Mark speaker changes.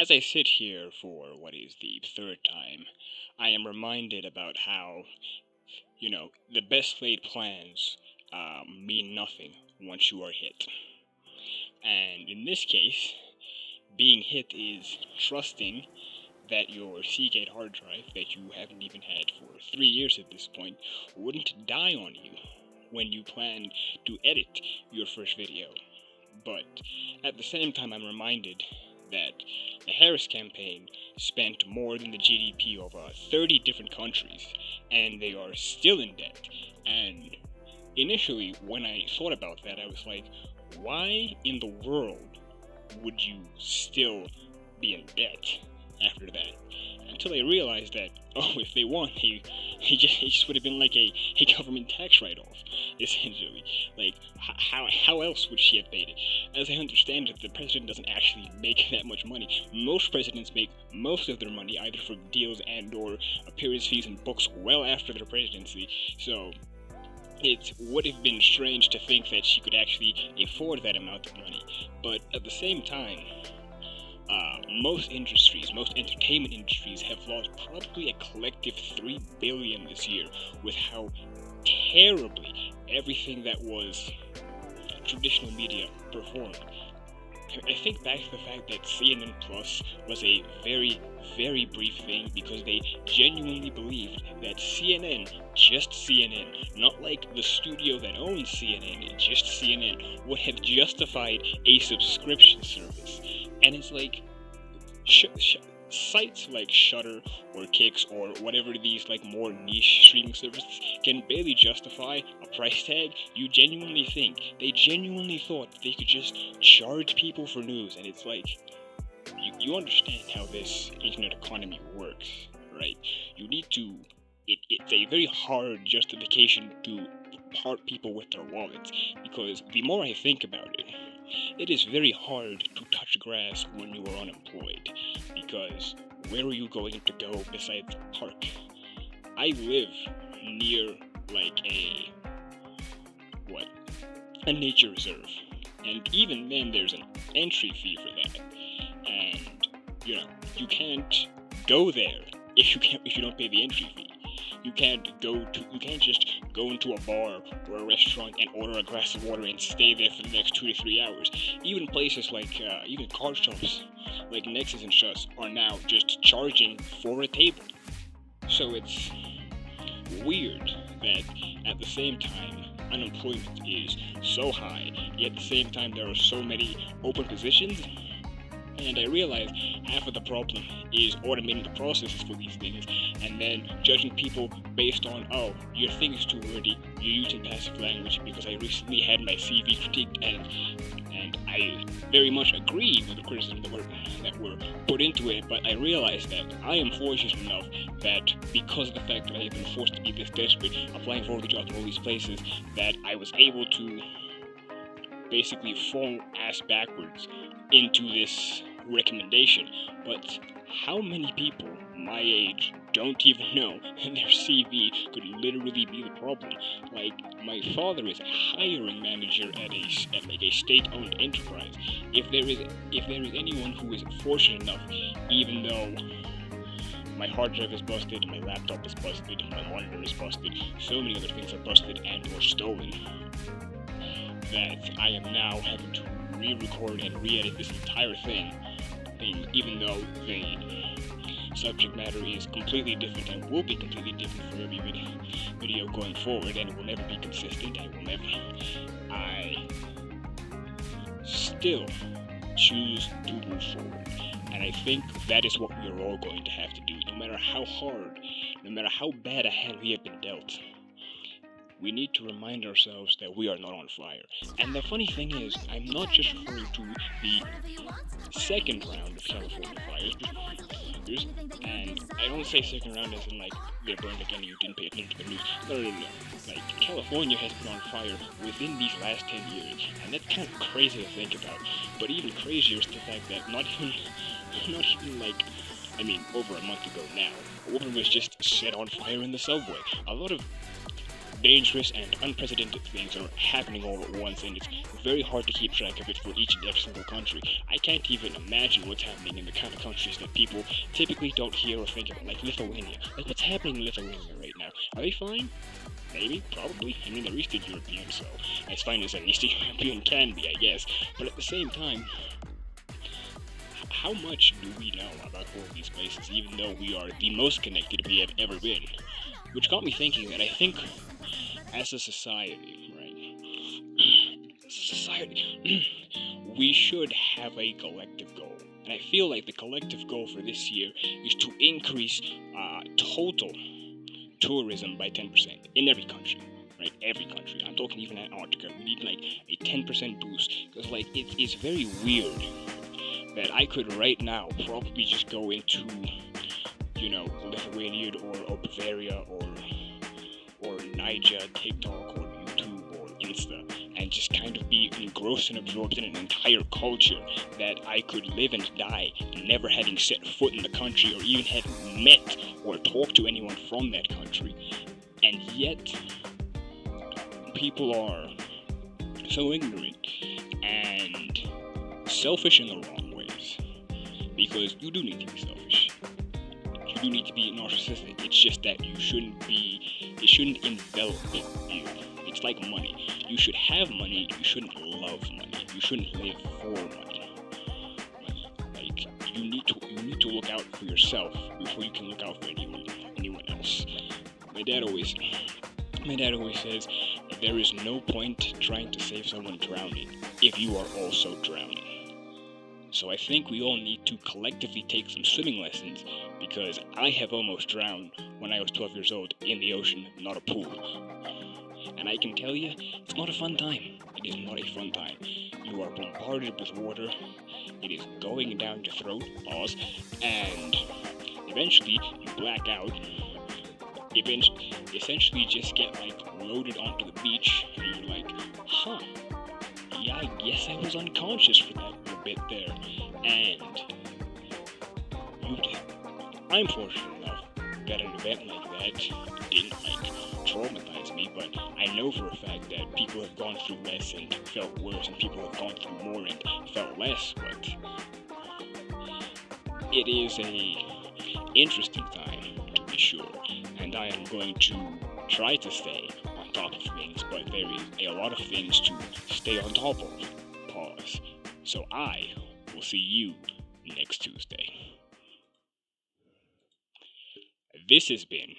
Speaker 1: As I sit here for what is the third time, I am reminded about how, the best laid plans mean nothing once you are hit. And in this case, being hit is trusting that your Seagate hard drive that you haven't even had for 3 years at this point wouldn't die on you when you planned to edit your first video. But at the same time, I'm reminded that the Harris campaign spent more than the GDP of 30 different countries, and they are still in debt. And initially, when I thought about that, I was like, why in the world would you still be in debt after that? Until I realized that, if they won, he just would have been like a government tax write-off, essentially. Like, how else would she have paid it? As I understand it, the president doesn't actually make that much money. Most presidents make most of their money either from deals and or appearance fees in books well after their presidency, so it would have been strange to think that she could actually afford that amount of money. But at the same time, most entertainment industries have lost probably a collective $3 billion this year with how terribly everything that was traditional media performed. I think back to the fact that CNN Plus was a very, very brief thing because they genuinely believed that CNN, just CNN, not like the studio that owns CNN, just CNN, would have justified a subscription service. And it's like, sites like Shudder or Kicks or whatever these like more niche streaming services can barely justify a price tag. You genuinely think they genuinely thought they could just charge people for news, and it's like you understand how this internet economy works, right? You need to. It's a very hard justification to part people with their wallets, because the more I think about it, it is very hard to touch grass when you are unemployed, because where are you going to go besides the park? I live near like a nature reserve, and even then there's an entry fee for that, and you can't go there if you don't pay the entry fee. You can't just go into a bar or a restaurant and order a glass of water and stay there for the next 2 to 3 hours. Even places like, even card shops like Nexus and Shus are now just charging for a table. So it's weird that at the same time, unemployment is so high, yet at the same time there are so many open positions. And I realized half of the problem is automating the processes for these things, and then judging people based on, your thing is too wordy, you're using passive language, because I recently had my CV critiqued, and I very much agree with the criticism that were put into it, but I realized that I am fortunate enough that because of the fact that I have been forced to be this desperate, applying for all the jobs in all these places, that I was able to basically fall ass backwards into this recommendation. But how many people my age don't even know that their CV could literally be the problem? Like, my father is a hiring manager at a state-owned enterprise. If there is anyone who is fortunate enough, even though my hard drive is busted, my laptop is busted, my monitor is busted, so many other things are busted and or stolen, that I am now having to re-record and re-edit this entire thing, even though the subject matter is completely different and will be completely different for every video going forward, and it will never be consistent. I still choose to move forward, and I think that is what we are all going to have to do, no matter how hard, no matter how bad a hand we have been dealt. We need to remind ourselves that we are not on fire. And the funny thing is, I'm not just referring to the second round of California fires, and I don't say second round as in like they're burned again and you didn't pay attention to the news. No. Like, California has been on fire within these last 10 years, and that's kind of crazy to think about. But even crazier is the fact that not even like, over a month ago now, a woman was just set on fire in the subway. A lot of dangerous and unprecedented things are happening all at once, and it's very hard to keep track of it for each and every single country. I can't even imagine what's happening in the kind of countries that people typically don't hear or think of, like Lithuania. Like, what's happening in Lithuania right now? Are they fine? Maybe, probably. I mean, they're Eastern European, so as fine as an Eastern European can be, I guess. But at the same time, how much do we know about all of these places, even though we are the most connected we have ever been? Which got me thinking that I think, as a society, right? As a society, we should have a collective goal. And I feel like the collective goal for this year is to increase total tourism by 10% in every country. Right, every country. I'm talking even Antarctica. We need like a 10% boost, because like it is very weird that I could right now probably just go into, Lithuania or Bavaria or Niger, TikTok or YouTube or Insta, and just kind of be engrossed and absorbed in an entire culture that I could live and die never having set foot in the country or even having met or talked to anyone from that country. And yet, people are so ignorant and selfish in the wrong ways. Because you do need to be selfish. You do need to be narcissistic. It's just that it shouldn't envelop you. It's like money. You should have money, you shouldn't love money. You shouldn't live for money. Like, you need to look out for yourself before you can look out for anyone else. My dad always says that there is no point trying to save someone drowning if you are also drowning. So I think we all need to collectively take some swimming lessons, because I have almost drowned when I was 12 years old in the ocean, not a pool. And I can tell you, it's not a fun time. It is not a fun time. You are bombarded with water. It is going down your throat, pause, and eventually you black out. Essentially just get loaded onto the beach, and you're like, yeah, I guess I was unconscious for that little bit there. And I'm fortunate enough that an event like that didn't traumatize me, but I know for a fact that people have gone through less and felt worse, and people have gone through more and felt less. But it is a interesting time, to be sure, and I am going to try to stay on top of things, but there is a lot of things to stay on top of. Pause. So I will see you next Tuesday. This has been